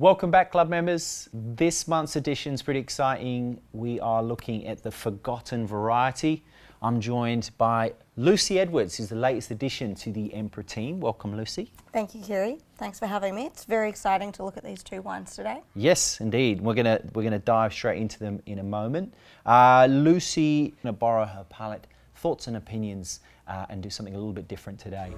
Welcome back, club members. This month's edition is pretty exciting. We are looking at the Forgotten Variety. I'm joined by Lucy Edwards, who's the latest addition to the Emperor team. Welcome, Lucy. Thank you, Kiri. Thanks for having me. It's very exciting to look at these two wines today. Yes, indeed. We're gonna dive straight into them in a moment. Lucy, gonna borrow her palette, thoughts and opinions, and do something a little bit different today.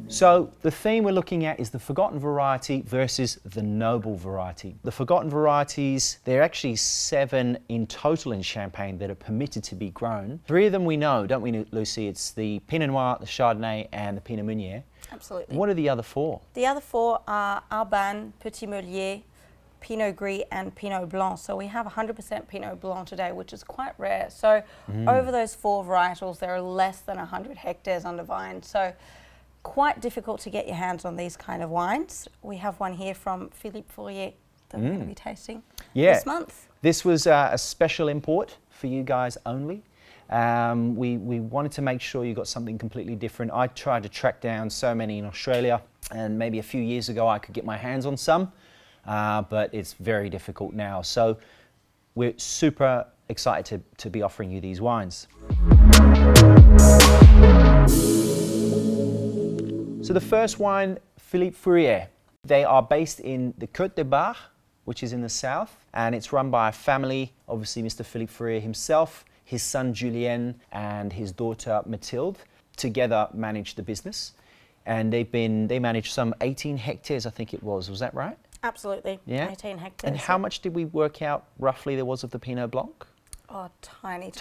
So the theme we're looking at is the Forgotten Variety versus the Noble Variety. The Forgotten Varieties, there are actually 7 in total in Champagne that are permitted to be grown. 3 of them we know, don't we, Lucy? It's the Pinot Noir, the Chardonnay and the Pinot Meunier. Absolutely. What are the other 4? The other 4 are Arbanne, Petit Meslier, Pinot Gris and Pinot blanc. So we have 100% Pinot blanc today, which is quite rare. So over those 4 varietals, there are less than 100 hectares under vine. So quite difficult to get your hands on these kind of wines. We have one here from Philippe Fourrier that we're going to be tasting this month. This was a special import for you guys only. We wanted to make sure you got something completely different. I tried to track down so many in Australia, and maybe a few years ago I could get my hands on some, but it's very difficult now. So we're super excited to be offering you these wines. So the first wine, Philippe Fourrier. They are based in the Côte de Bar, which is in the south, and it's run by a family, obviously Mr. Philippe Fourrier himself, his son Julien and his daughter Mathilde together manage the business. And they manage some 18 hectares, I think it was that right? Absolutely, yeah? 18 hectares. And how much did we work out roughly there was of the Pinot Blanc? Oh, tiny.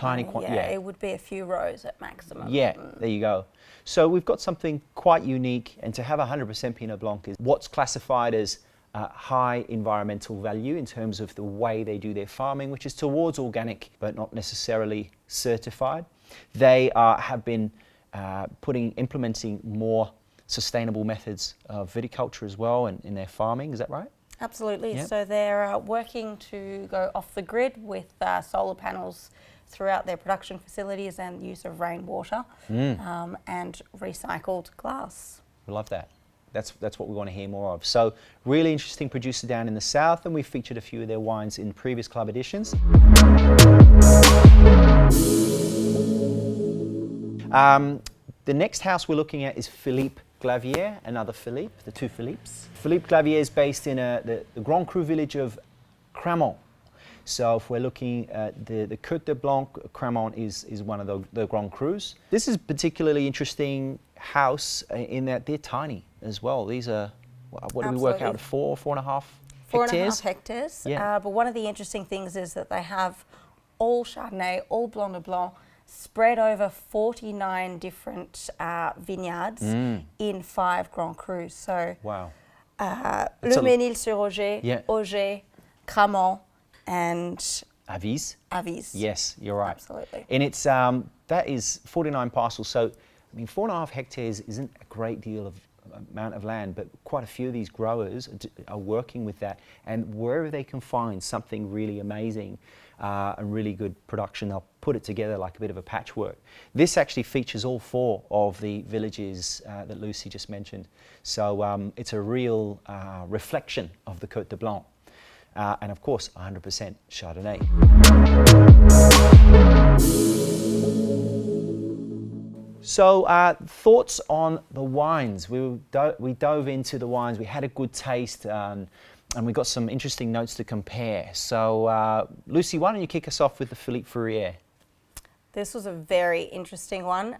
Yeah, it would be a few rows at maximum. Yeah, there you go. So we've got something quite unique, and to have 100% Pinot Blanc is what's classified as high environmental value in terms of the way they do their farming, which is towards organic, but not necessarily certified. They have been implementing more sustainable methods of viticulture as well in their farming. Is that right? Absolutely. Yep. So they're working to go off the grid with solar panels throughout their production facilities and use of rainwater and recycled glass. We love that. That's what we want to hear more of. So really interesting producer down in the south, and we've featured a few of their wines in previous club editions. The next house we're looking at is Philippe Glavier, another Philippe, the 2 Philippes. Philippe Glavier is based in the Grand Cru village of Cremant. So if we're looking at the Côte de Blanc, Cremant is one of the Grand Crus. This is a particularly interesting house in that they're tiny as well. These are, what do we work out, 4.5 hectares? 4.5 hectares. Yeah. But one of the interesting things is that they have all Chardonnay, all Blanc de Blanc, spread over 49 different vineyards in 5 Grand Crus. So, wow. Le Mesnil-sur-Oger, Oger, Cremant, and Avis. Yes, you're right. Absolutely. And it's that is 49 parcels. So, I mean, 4.5 hectares isn't a great deal of amount of land, but quite a few of these growers are working with that, and wherever they can find something really amazing and really good production, they'll put it together like a bit of a patchwork. This actually features all 4 of the villages that Lucy just mentioned. So it's a real reflection of the Côte de Blanc. And of course, 100% Chardonnay. So thoughts on the wines. We dove into the wines, we had a good taste, and we got some interesting notes to compare. So Lucy, why don't you kick us off with the Philippe Fourrier? This was a very interesting one,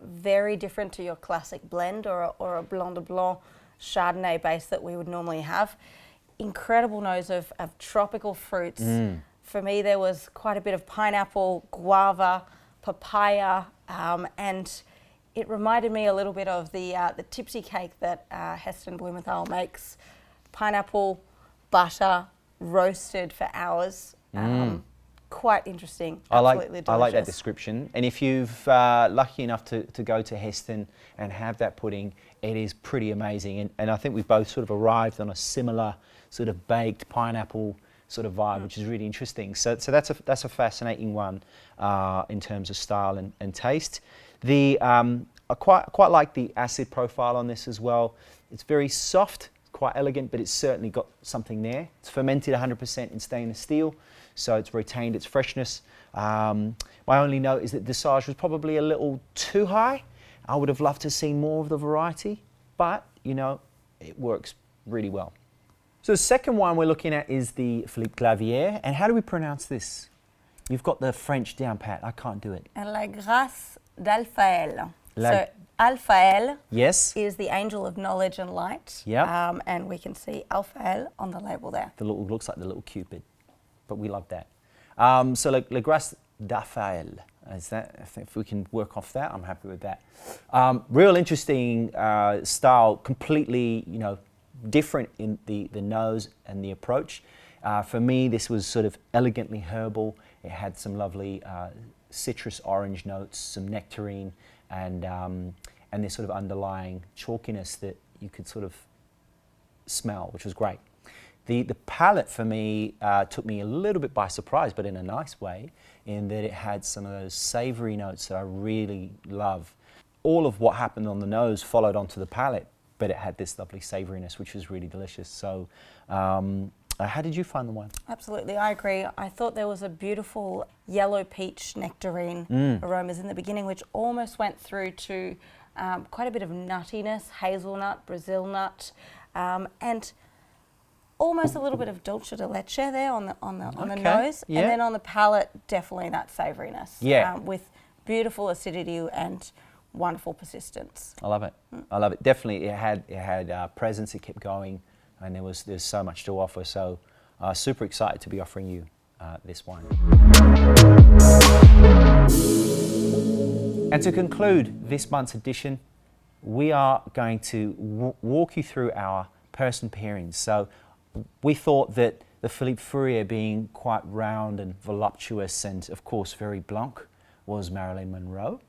very different to your classic blend or a Blanc de Blanc Chardonnay base that we would normally have. Incredible nose of tropical fruits. For me, there was quite a bit of pineapple, guava, papaya, and it reminded me a little bit of the tipsy cake that Heston Blumenthal makes. Pineapple, butter, roasted for hours. Quite interesting. Absolutely delicious. I like that description. And if you've lucky enough to go to Heston and have that pudding, it is pretty amazing. And I think we've both sort of arrived on a similar sort of baked pineapple sort of vibe, which is really interesting. So that's a fascinating one in terms of style and taste. The I quite like the acid profile on this as well. It's very soft, quite elegant, but it's certainly got something there. It's fermented 100% in stainless steel, so it's retained its freshness. My only note is that dosage was probably a little too high. I would have loved to see more of the variety, but you know, it works really well. So the second one we're looking at is the Philippe Glavier, and how do we pronounce this? You've got the French down pat, I can't do it. La grâce d'Alphael. So Alphael, yes, is the angel of knowledge and light. Yep. And we can see Alphael on the label there. The little, looks like the little Cupid, but we love that. So La grâce d'Alphael, is that, if we can work off that, I'm happy with that. Real interesting style, completely, you know, different in the nose and the approach. For me, this was sort of elegantly herbal. It had some lovely citrus orange notes, some nectarine, and this sort of underlying chalkiness that you could sort of smell, which was great. The palate for me took me a little bit by surprise, but in a nice way, in that it had some of those savory notes that I really love. All of what happened on the nose followed onto the palate, but it had this lovely savouriness, which was really delicious. So how did you find the wine? Absolutely, I agree. I thought there was a beautiful yellow peach nectarine aromas in the beginning, which almost went through to quite a bit of nuttiness, hazelnut, Brazil nut, and almost a little bit of dulce de leche there on the nose, yeah. And then on the palate, definitely that savouriness. Yeah. With beautiful acidity and wonderful persistence. I love it. I love it. Definitely, it had presence. It kept going, and there's so much to offer. So, super excited to be offering you this wine. And to conclude this month's edition, we are going to walk you through our person pairings. So, we thought that the Philippe Fourrier, being quite round and voluptuous, and of course very blanc, was Marilyn Monroe.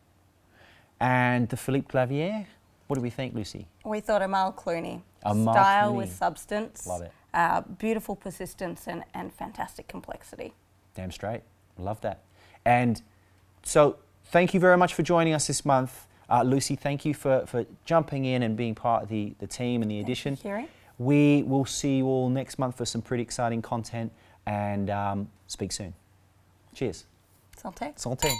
And the Philippe Glavier, what do we think, Lucy? We thought Amal Clooney. Amal Style Clooney. with substance. Love it. Beautiful persistence and fantastic complexity. Damn straight. Love that. And so thank you very much for joining us this month. Lucy, thank you for jumping in and being part of the team and the edition. Thank you, Kieran. We will see you all next month for some pretty exciting content, and speak soon. Cheers. Santé. Santé.